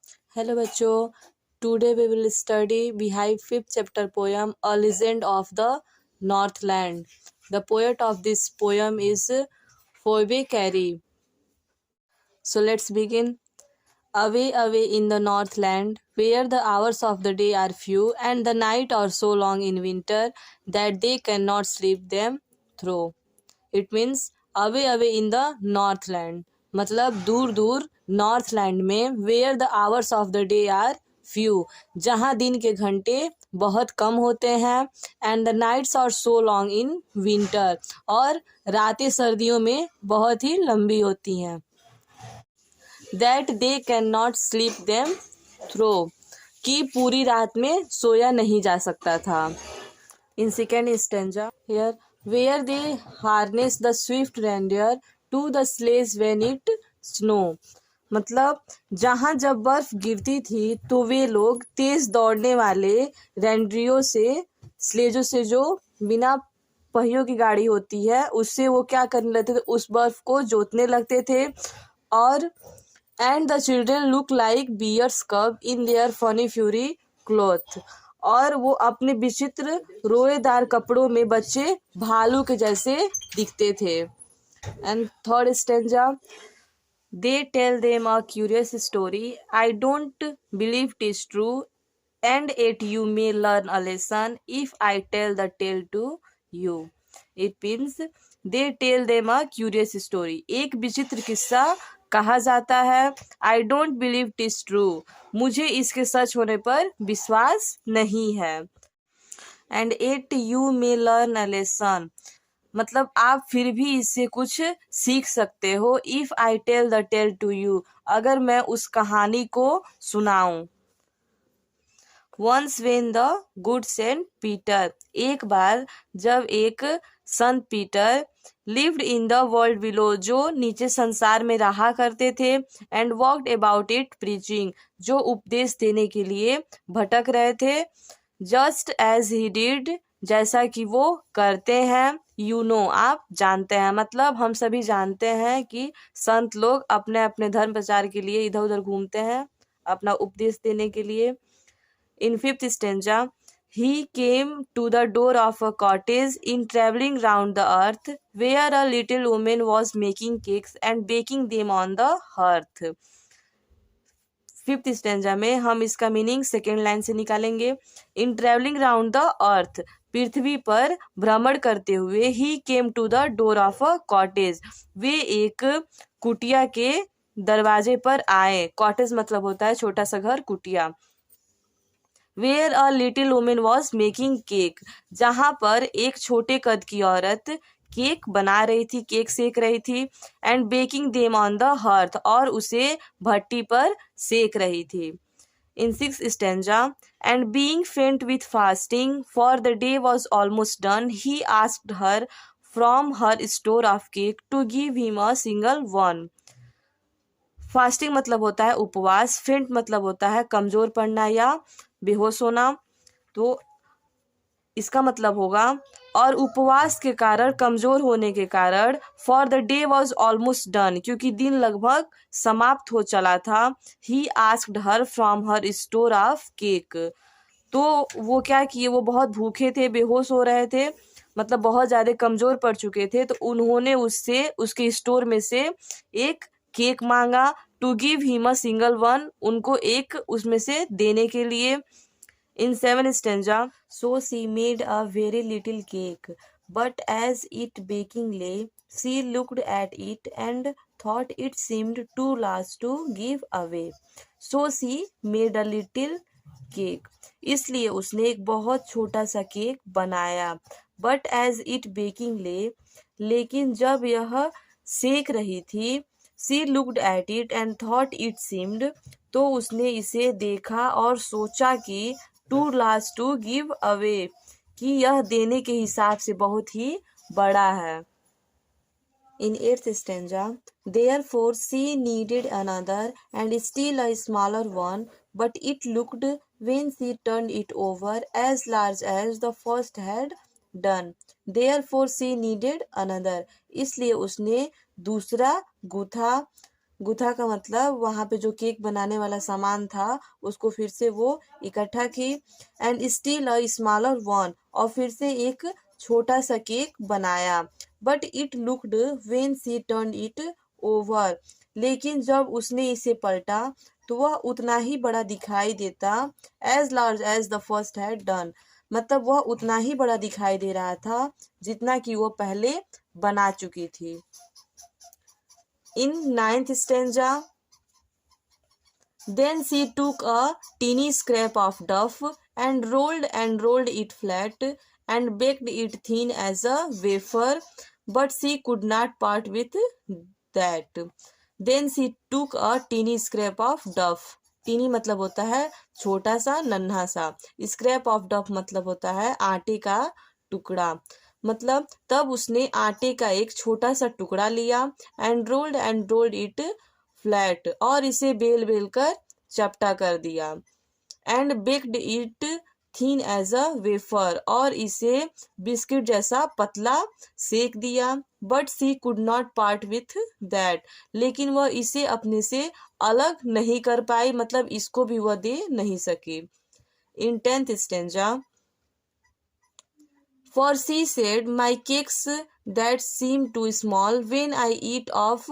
Hello बच्चों, today we will study Beehive fifth chapter poem A Legend of the Northland. The poet of this poem is Phoebe Cary. So let's begin. Away, away in the Northland, where the hours of the day are few and the night are so long in winter that they cannot sleep them through. It means away away in the northland, मतलब दूर दूर northland में, where the hours of the day are few, जहाँ दिन के घंटे बहुत कम होते हैं, and the nights are so long in winter, और रातें सर्दियों में बहुत ही लंबी होती हैं, that they can not sleep them through, कि पूरी रात में सोया नहीं जा सकता था. In second stanza, here, where they harness the swift reindeer to the sleighs when it snow, मतलब जहाँ जब बर्फ गिरती थी तो वे लोग तेज दौड़ने वाले रेंड्रियो से, स्लेजों से जो बिना पहियों की गाड़ी होती है, उससे वो क्या करने लगते थे, उस बर्फ को जोतने लगते थे. और and the children look like bears cub in their funny furry cloth, और वो अपने विचित्र रोएदार कपड़ों में बच्चे भालू के जैसे दिखते थे. And third stanza, they tell them a curious story, I don't believe it is true, and at you may learn a lesson if I tell the tale to you. It means they tell them a curious story, एक विचित्र किस्सा कहा जाता है. I don't believe it is true, मुझे इसके सच होने पर विश्वास नहीं है. And it you may learn a lesson, मतलब आप फिर भी इससे कुछ सीख सकते हो. If I tell the tale to you, अगर मैं उस कहानी को सुनाऊं. Once when the good saint Peter, एक बार जब एक संत Peter, lived in the world below, जो नीचे संसार में रहा करते थे, and walked about it preaching, जो उपदेश देने के लिए भटक रहे थे, जस्ट एज ही डिड, जैसा कि वो करते हैं. यू नो, आप जानते हैं, मतलब हम सभी जानते हैं कि संत लोग अपने अपने धर्म प्रचार के लिए इधर उधर घूमते हैं, अपना उपदेश देने के लिए. In fifth stanza, he came to the door of a cottage in traveling round the earth, where a little woman was making cakes and baking them on the hearth. Fifth stanza में हम इसका meaning second line से निकालेंगे. In travelling round the earth, पृथ्वी पर भ्रमण करते हुए, he came to the door of a cottage, वे एक कुटिया के दरवाजे पर आए. कॉटेज मतलब होता है छोटा सा घर, कुटिया. Where a little woman was making cake, जहाँ पर एक छोटे कद की औरत केक बना रही थी, केक सेक रही थी. And baking them on the hearth, और उसे भट्टी पर सेक रही थी. In six stanza, and being faint with fasting for the day was almost done, he asked her from her store of cake to give him a single one. Fasting मतलब होता है उपवास, फेंट मतलब होता है कमजोर पड़ना या बेहोश होना, तो इसका मतलब होगा, और उपवास के कारण, कमजोर होने के कारण, for the day was almost done, क्योंकि दिन लगभग समाप्त हो चला था. ही asked her from her store of cake, तो वो क्या किए, वो बहुत भूखे थे, बेहोश हो रहे थे, मतलब बहुत ज़्यादा कमज़ोर पड़ चुके थे, तो उन्होंने उससे, उसके स्टोर में से एक केक मांगा. To give him a single one, उनको एक उसमें से देने के लिए. In seven stanza, so she made a very little cake, but as it baking lay, she looked at it and thought it seemed too large to give away. So she made a little cake, इसलिए उसने एक बहुत छोटा सा cake बनाया. But as it baking ले, लेकिन जब यह सेक रही थी, she looked at it and thought it seemed, तो उसने इसे देखा और सोचा कि too large to give away, कि यह देने के हिसाब से बहुत ही बड़ा है. In eighth stanza, therefore she needed another and still a smaller one, but it looked, when she turned it over, as large as the first had done. Therefore she needed another, इसलिए उसने दूसरा गूथा, गुथा का मतलब वहां पे जो cake बनाने वाला सामान था उसको फिर से वो इकट्ठा की। And still a smaller one, और फिर से एक छोटा सा केक बनाया। But it looked when she turn it over, लेकिन जब उसने इसे पलटा तो वह उतना ही बड़ा दिखाई देता, as large as the first had done, मतलब वह उतना ही बड़ा दिखाई दे रहा था जितना कि वो पहले बना चुकी थी। In ninth stanza, then she took a teeny scrap of duff and rolled it flat and baked it thin as a wafer, but she could not part with that. Then she took a teeny scrap of duff. Teeny मतलब होता है छोटा सा नन्हा सा, scrap of डफ मतलब होता है आटे का टुकड़ा। मतलब तब उसने आटे का एक छोटा सा टुकड़ा लिया एंड रोल्ड इट फ्लैट, और इसे बेल बेल कर चपटा कर दिया। And baked it thin as a wafer, और इसे बिस्किट जैसा पतला सेक दिया। But she could not part with that, लेकिन वह इसे अपने से अलग नहीं कर पाई, मतलब इसको भी वह दे नहीं सकी। In tenth stanza, for she said, my cakes that seem too small when I eat of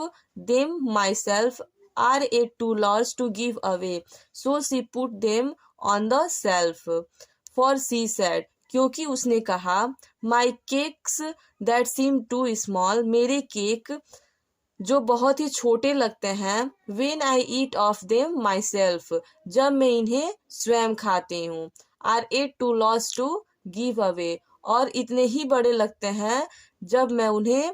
them myself are yet too large to give away. So she put them on the shelf. For she said, क्योंकि उसने कहा, my cakes that seem too small, मेरे cake जो बहुत ही छोटे लगते हैं, when I eat of them myself, जब मैं इन्हें स्वयं खाती हूँ, are yet too large to give away, और इतने ही बड़े लगते हैं जब मैं उन्हें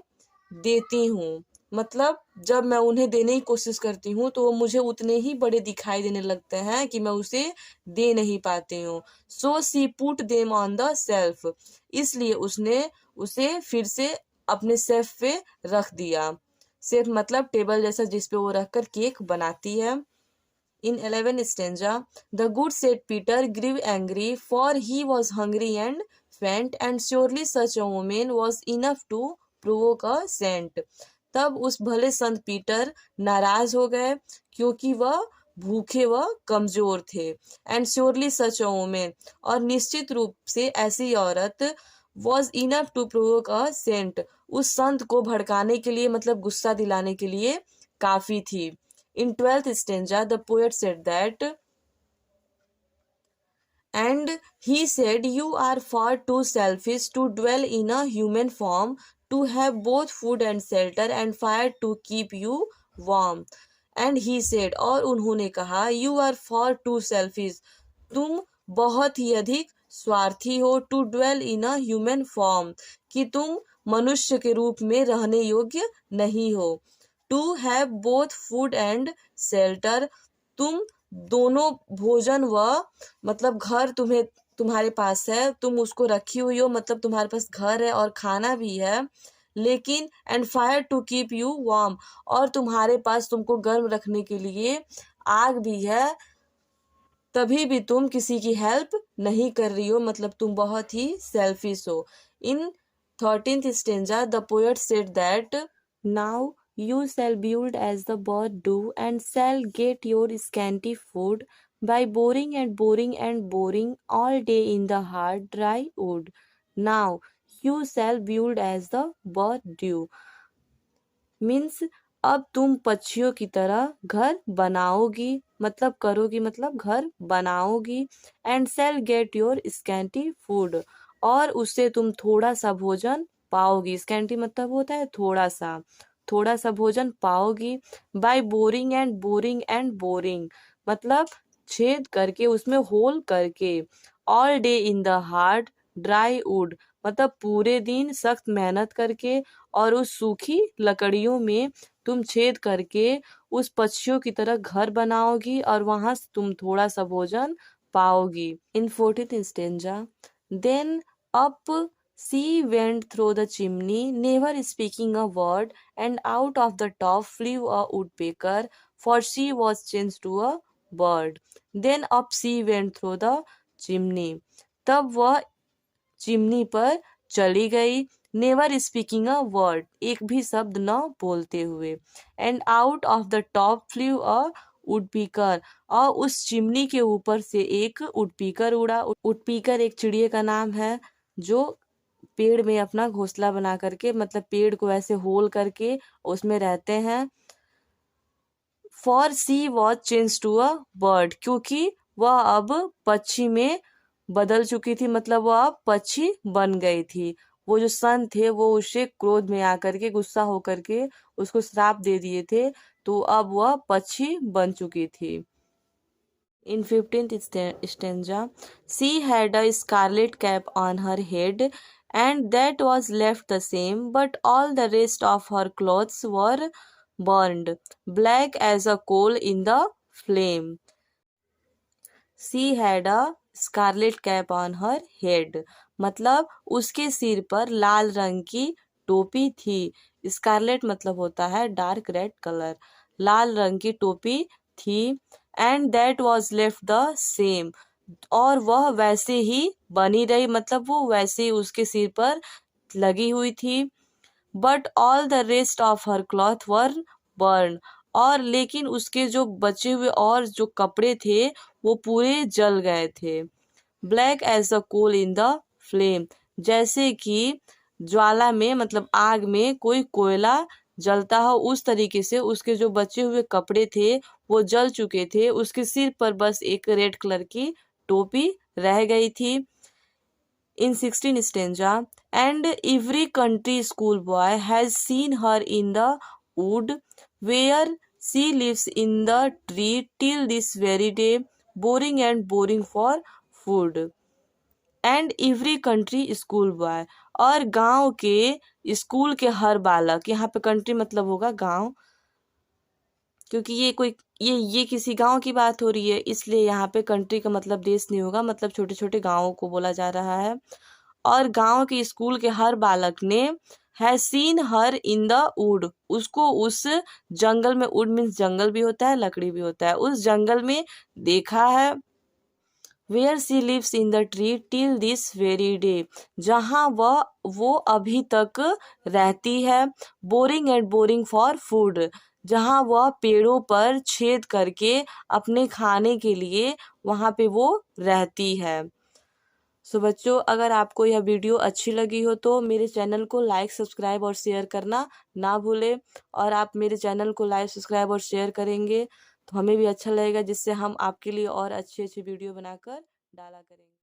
देती हूँ। मतलब जब मैं उन्हें देने की कोशिश करती हूँ तो वो मुझे उतने ही बड़े दिखाई देने लगते हैं कि मैं उसे दे नहीं पाती हूँ। So she put them on the shelf, इसलिए उसने उसे फिर से अपने सेल्फ पे रख दिया। सेल्फ मतलब टेबल जैसा जिसपे वो रखकर केक बनाती है। In 11th stanza, the good said Peter grew angry, for he was hungry and faint, and surely such a woman was enough to provoke a saint. तब उस भले संत पीटर नाराज हो गए क्योंकि वह भूखे व कमजोर थे। And surely such a woman, और निश्चित रूप से ऐसी औरत was enough to provoke a saint, उस संत को भड़काने के लिए मतलब गुस्सा दिलाने के लिए काफी थी। In 12th stanza, the poet said that, and he said, you are far too selfish to dwell in a human form, to have both food and shelter and fire to keep you warm. And he said, और उन्होंने कहा, you are far too selfish, तुम बहुत ही अधिक स्वार्थी हो, to dwell in a human form, कि तुम मनुष्य के रूप में रहने योग्य नहीं हो। To have both food and shelter, तुम दोनों भोजन व मतलब घर तुम्हारे पास है, तुम उसको रखी हुई हो, मतलब तुम्हारे पास घर है और खाना भी है, लेकिन and fire to keep you warm, और तुम्हारे पास तुमको गर्म रखने के लिए आग भी है, तभी भी तुम किसी की हेल्प नहीं कर रही हो, मतलब तुम बहुत ही सेल्फिश हो। इन 13th stanza, the poet said that, now you shall build as the bird do, and shall get your scanty food by boring and boring and boring all day in the hard dry wood. Now you shall build as the bird do, means अब तुम पक्षियों की तरह घर बनाओगी, मतलब करोगी, मतलब घर बनाओगी। And shall get your scanty food, और उससे तुम थोड़ा सा भोजन पाओगी। स्कैंटी मतलब होता है थोड़ा सा भोजन पाओगी। By boring and boring and boring, मतलब छेद करके, उसमें होल करके। All day in the hard dry wood, मतलब पूरे दिन सख्त मेहनत करके और उस सूखी लकड़ियों में तुम छेद करके उस पक्षियों की तरह घर बनाओगी और वहां से तुम थोड़ा सा भोजन पाओगी। In 14th stanza, then up she went through the chimney never speaking a word and out of the top flew a woodpecker for she was change to a bird. Then up she went through the chimney, तब वह chimney पर चली गई। Never speaking a word, एक भी शब्द न बोलते हुए। And out of the top flew a woodpecker, और उस चिमनी के ऊपर से एक वुडपीकर उड़ा। वुडपीकर एक चिड़िया का नाम है जो पेड़ में अपना घोंसला बना करके, मतलब पेड़ को ऐसे होल करके उसमें रहते हैं। For she was change to a bird, क्योंकि वह अब पक्षी में बदल चुकी थी, मतलब वह अब पक्षी बन गई थी। वो जो सन थे वो उसे क्रोध में आकर के, गुस्सा होकर के उसको श्राप दे दिए थे, तो अब वह पक्षी बन चुकी थी। In 15th stanza, she had a scarlet cap on her head, and that was left the same, but all the rest of her clothes were burned, black as a coal in the flame. She had a scarlet cap on her head, मतलब उसके सिर पर लाल रंग की टोपी थी। Scarlett मतलब होता है डार्क रेड कलर, लाल रंग की टोपी थी। And that was left the same, और वह वैसे ही बनी रही, मतलब वो वैसे ही उसके सिर पर लगी हुई थी। But all the rest of her cloth were burn, और लेकिन उसके जो बचे हुए और जो कपड़े थे वो पूरे जल गए थे। Black as a coal in the flame, जैसे कि ज्वाला में, मतलब आग में कोई कोयला जलता हो, उस तरीके से उसके जो बचे हुए कपड़े थे वो जल चुके थे। उसके सिर पर बस एक रेड कलर की टोपी रह गई थी। In 16 stanza, and every country schoolboy has seen her in the wood where she lives in the tree till this very day, boring and boring for food. And every country school boy, और गांव के school के हर बालक, यहाँ पे country मतलब होगा गांव, क्योंकि ये कोई ये किसी गांव की बात हो रही है, इसलिए यहाँ पे कंट्री का मतलब देश नहीं होगा, मतलब छोटे छोटे गांवों को बोला जा रहा है। और गांव के स्कूल के हर बालक ने has seen her in the wood, उसको उस जंगल में, वुड मीन्स जंगल भी होता है, लकड़ी भी होता है, उस जंगल में देखा है। Where she lives in the tree till this very day, जहाँ वो अभी तक रहती है। Boring and boring for food, जहाँ वह पेड़ों पर छेद करके अपने खाने के लिए वहाँ पे वो रहती है। सो बच्चों, अगर आपको यह वीडियो अच्छी लगी हो तो मेरे चैनल को लाइक, सब्सक्राइब और शेयर करना ना भूलें। और आप मेरे चैनल को लाइक, सब्सक्राइब और शेयर करेंगे तो हमें भी अच्छा लगेगा, जिससे हम आपके लिए और अच्छी अच्छी वीडियो बनाकर डाला करेंगे।